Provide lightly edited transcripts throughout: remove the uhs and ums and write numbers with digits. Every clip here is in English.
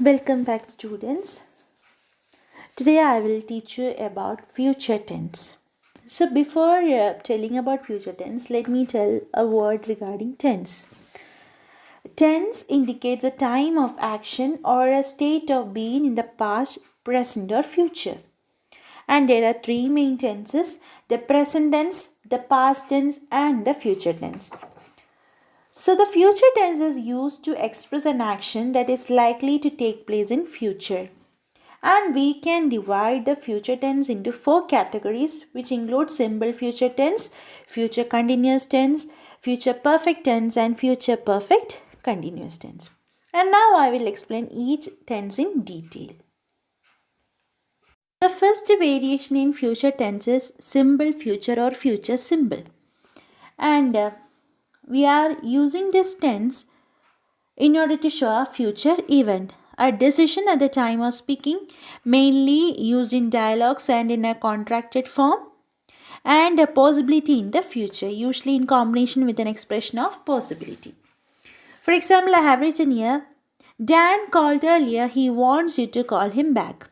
Welcome back, students. Today I will teach you about future tense. So before telling about future tense, let me tell a word regarding tense. Tense indicates a time of action or a state of being in the past, present or future. And there are three main tenses: the present tense, the past tense and the future tense. So the future tense is used to express an action that is likely to take place in future. And we can divide the future tense into four categories, which include simple future tense, future continuous tense, future perfect tense, and future perfect continuous tense. And now I will explain each tense in detail. The first variation in future tense is simple future or future simple. And we are using this tense in order to show a future event, a decision at the time of speaking, mainly used in dialogues and in a contracted form, and a possibility in the future, usually in combination with an expression of possibility. For example, I have written here, Dan called earlier, he wants you to call him back.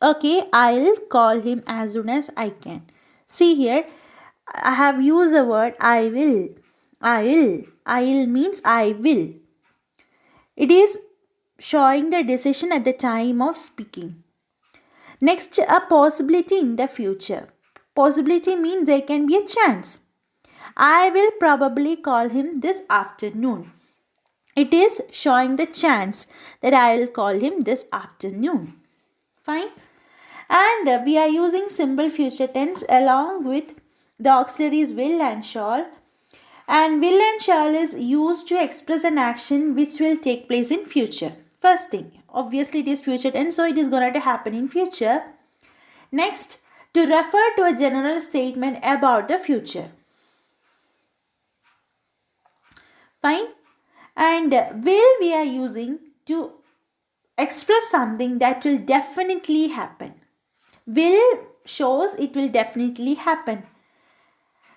Okay, I'll call him as soon as I can. See here, I have used the word I will. I'll means I will. It is showing the decision at the time of speaking. Next, a possibility in the future. Possibility means there can be a chance. I will probably call him this afternoon. It is showing the chance that I will call him this afternoon. Fine. And we are using simple future tense along with the auxiliaries will and shall. And will and shall is used to express an action which will take place in future. First thing, obviously it is future tense, so it is going to happen in future. Next, to refer to a general statement about the future. Fine. And will we are using to express something that will definitely happen. Will shows it will definitely happen.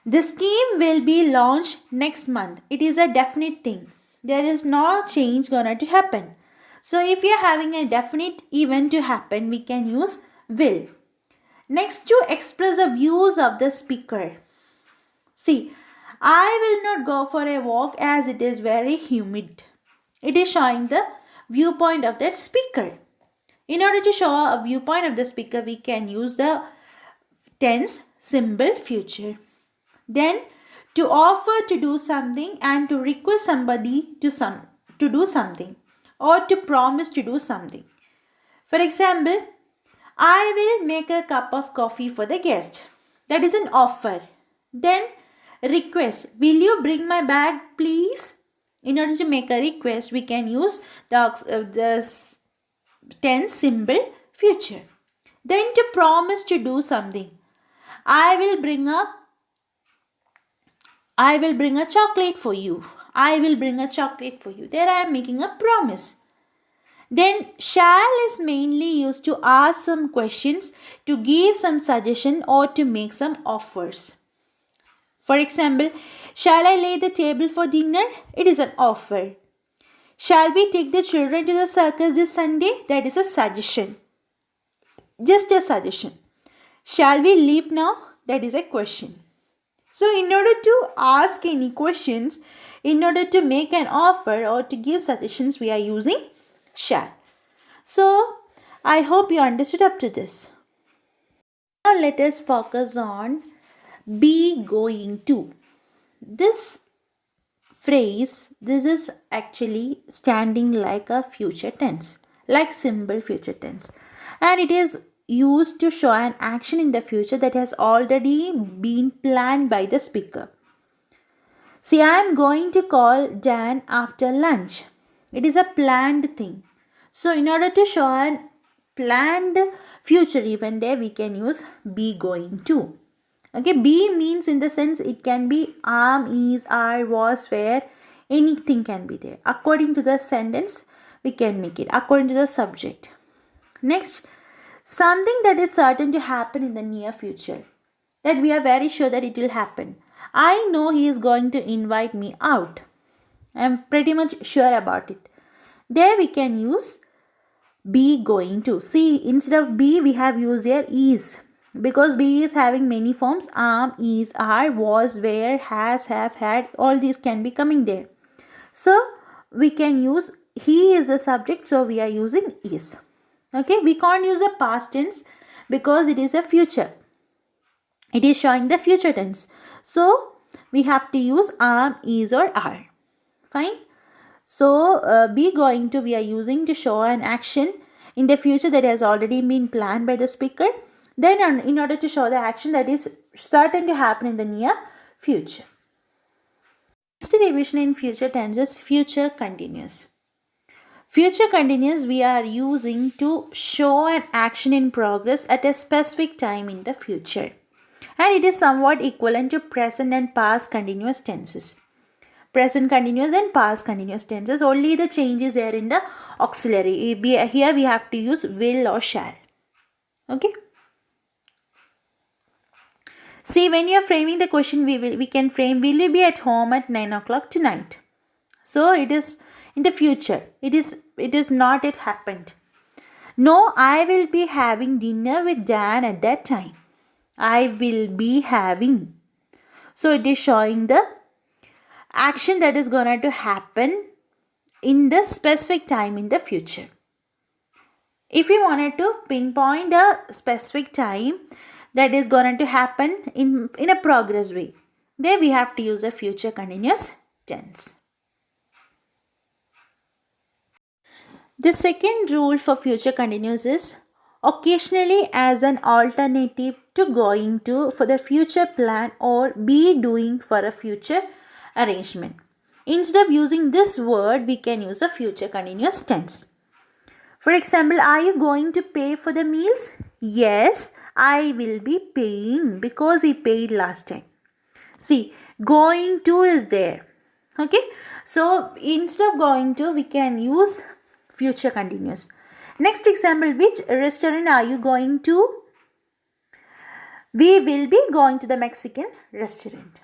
The scheme will be launched next month. It is a definite thing. There is no change gonna to happen. So if we are having a definite event to happen, we can use will. Next, to express the views of the speaker. See, I will not go for a walk as it is very humid. It is showing the viewpoint of that speaker. In order to show a viewpoint of the speaker, we can use the tense simple future. Then, to offer to do something and to request somebody to do something or to promise to do something. For example, I will make a cup of coffee for the guest. That is an offer. Then, request, will you bring my bag please? In order to make a request, we can use the tense simple future. Then, to promise to do something, I will bring a chocolate for you. I will bring a chocolate for you. There I am making a promise. Then shall is mainly used to ask some questions, to give some suggestion or to make some offers. For example, shall I lay the table for dinner? It is an offer. Shall we take the children to the circus this Sunday? That is a suggestion. Just a suggestion. Shall we leave now? That is a question. So in order to ask any questions, in order to make an offer or to give suggestions, we are using shall. So I hope you understood up to this. Now let us focus on be going to. This phrase, this is actually standing like a future tense, like simple future tense. And it is used to show an action in the future that has already been planned by the speaker. See, I am going to call Dan after lunch. It is a planned thing. So in order to show an planned future event there, we can use be going to. Okay, be means in the sense it can be is, are, was, were, anything can be there. According to the sentence, we can make it according to the subject. Next, something that is certain to happen in the near future, that we are very sure that it will happen. I know he is going to invite me out. I am pretty much sure about it. There we can use be going to. See, instead of be, we have used here is. Because be is having many forms. Is, are, was, were, has, have, had. All these can be coming there. So, we can use he is the subject. So, we are using is. Okay. We can't use a past tense because it is a future. It is showing the future tense. So, we have to use is or are. Fine. So, be going to we are using to show an action in the future that has already been planned by the speaker. Then in order to show the action that is certain to happen in the near future. Next division in future tense is future continuous. Future continuous we are using to show an action in progress at a specific time in the future. And it is somewhat equivalent to present and past continuous tenses. Present continuous and past continuous tenses. Only the change is there in the auxiliary. Here we have to use will or shall. Okay. See, when you are framing the question, we can frame, will you be at home at 9 o'clock tonight? So, it is in the future. It is not yet happened. No, I will be having dinner with Dan at that time. I will be having. So, it is showing the action that is going to happen in the specific time in the future. If we wanted to pinpoint a specific time that is going to happen in a progress way, there we have to use a future continuous tense. The second rule for future continuous is occasionally as an alternative to going to for the future plan or be doing for a future arrangement. Instead of using this word, we can use a future continuous tense. For example, are you going to pay for the meals? Yes, I will be paying because he paid last time. See, going to is there. Okay. So, instead of going to, we can use future continuous. Next example, which restaurant are you going to? We will be going to the Mexican restaurant.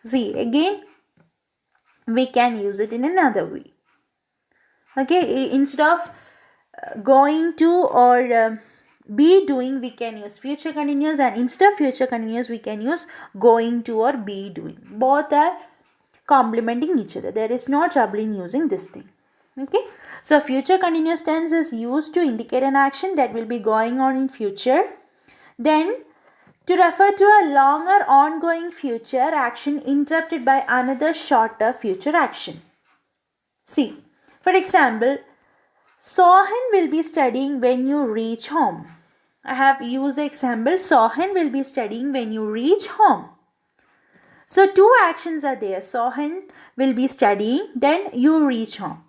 See, again, we can use it in another way. Okay, instead of going to or be doing, we can use future continuous, and instead of future continuous, we can use going to or be doing. Both are complementing each other. There is no trouble in using this thing. Okay, so future continuous tense is used to indicate an action that will be going on in future. Then to refer to a longer ongoing future action interrupted by another shorter future action. See, for example, Sohan will be studying when you reach home. I have used the example, Sohan will be studying when you reach home. So, two actions are there. Sohan will be studying, then you reach home.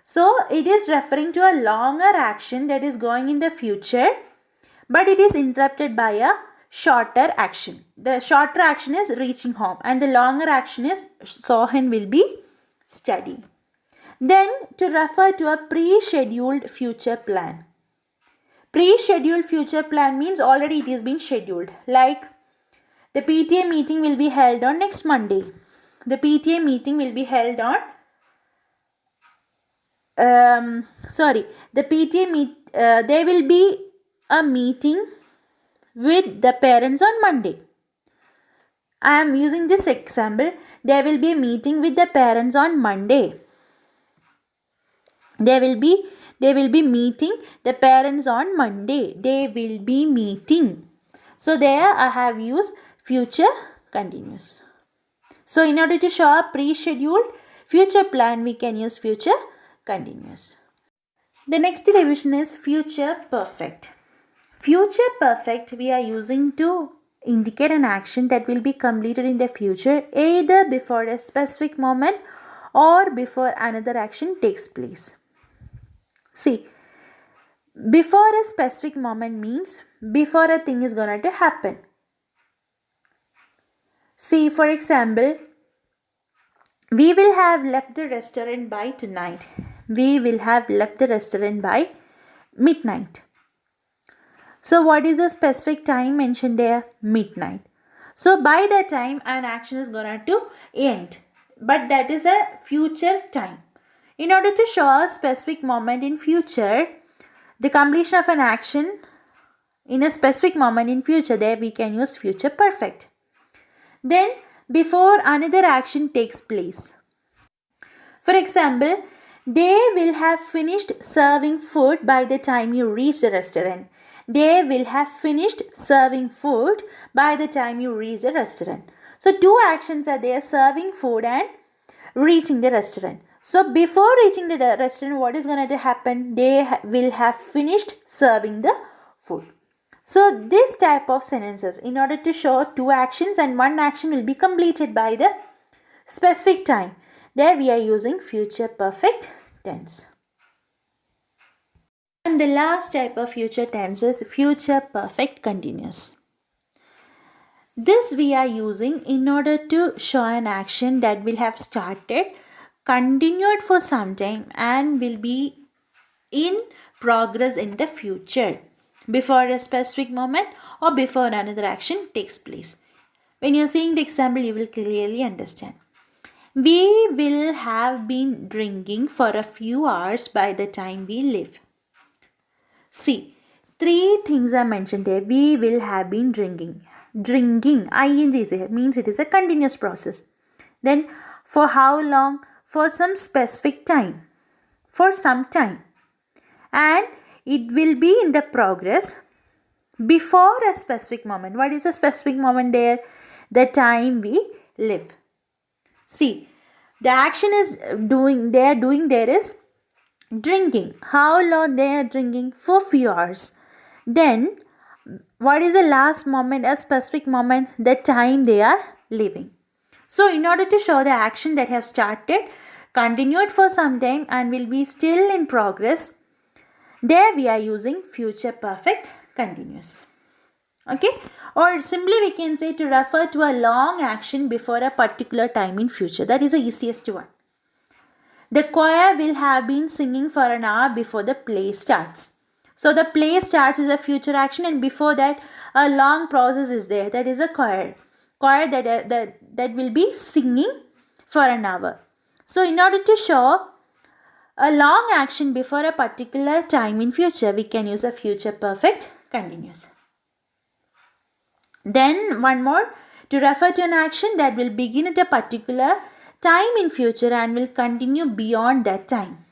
So, it is referring to a longer action that is going in the future, but it is interrupted by a shorter action. The shorter action is reaching home and the longer action is Sohan will be studying. Then to refer to a pre-scheduled future plan. Pre-scheduled future plan means already it is been scheduled. Like the PTA meeting will be held on next Monday. The PTA meeting will be held on there will be a meeting with the parents on Monday. I am using this example. There will be a meeting with the parents on Monday. They will be meeting the parents on Monday. They will be meeting. So there I have used future continuous. So in order to show a pre-scheduled future plan, we can use future continuous. The next division is future perfect. Future perfect we are using to indicate an action that will be completed in the future either before a specific moment or before another action takes place. See, before a specific moment means before a thing is going to happen. See, for example, we will have left the restaurant by tonight. We will have left the restaurant by midnight. So, what is the specific time mentioned there? Midnight. So, by that time, an action is going to end. But that is a future time. In order to show a specific moment in future, the completion of an action in a specific moment in future, there we can use future perfect. Then before another action takes place. For example, they will have finished serving food by the time you reach the restaurant. They will have finished serving food by the time you reach the restaurant. So two actions are there, serving food and reaching the restaurant. So before reaching the restaurant, what is going to happen? They will have finished serving the food. So this type of sentences, in order to show two actions and one action will be completed by the specific time, there we are using future perfect tense. And the last type of future tense is future perfect continuous. This we are using in order to show an action that will have started, continued for some time and will be in progress in the future before a specific moment or before another action takes place. When you are seeing the example, you will clearly understand. We will have been drinking for a few hours by the time we leave. See, three things are mentioned here. We will have been drinking. Drinking, ing is here, means it is a continuous process. Then for how long? For some specific time. For some time. And it will be in the progress before a specific moment. What is a specific moment there? The time we live. See, the action is they are doing there is drinking. How long they are drinking? For few hours. Then, what is the last moment, a specific moment? The time they are living. So, in order to show the action that have started, continued for some time and will be still in progress, there we are using future perfect continuous. Okay, or simply we can say to refer to a long action before a particular time in future. That is the easiest one. The choir will have been singing for an hour before the play starts. So the play starts is a future action, and before that a long process is there. That is a choir. Choir that will be singing for an hour. So in order to show a long action before a particular time in future, we can use a future perfect continuous. Then one more, to refer to an action that will begin at a particular time in future and will continue beyond that time.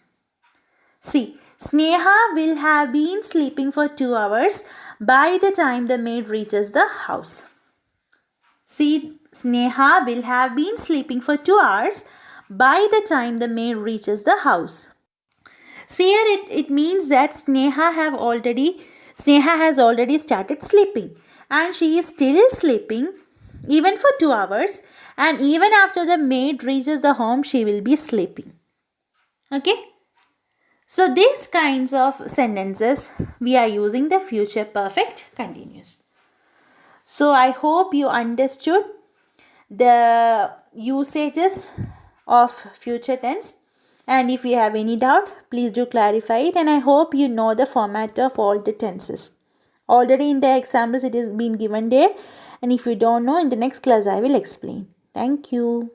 See, Sneha will have been sleeping for 2 hours by the time the maid reaches the house. See, Sneha will have been sleeping for 2 hours by the time the maid reaches the house. See here, it means that Sneha has already started sleeping. And she is still sleeping even for 2 hours, and even after the maid reaches the home, she will be sleeping. Okay. So these kinds of sentences, we are using the future perfect continuous. So I hope you understood the usages of future tense. And if you have any doubt, please do clarify it. And I hope you know the format of all the tenses. Already in the examples it is been given there, and if you don't know, in the next class I will explain. Thank you.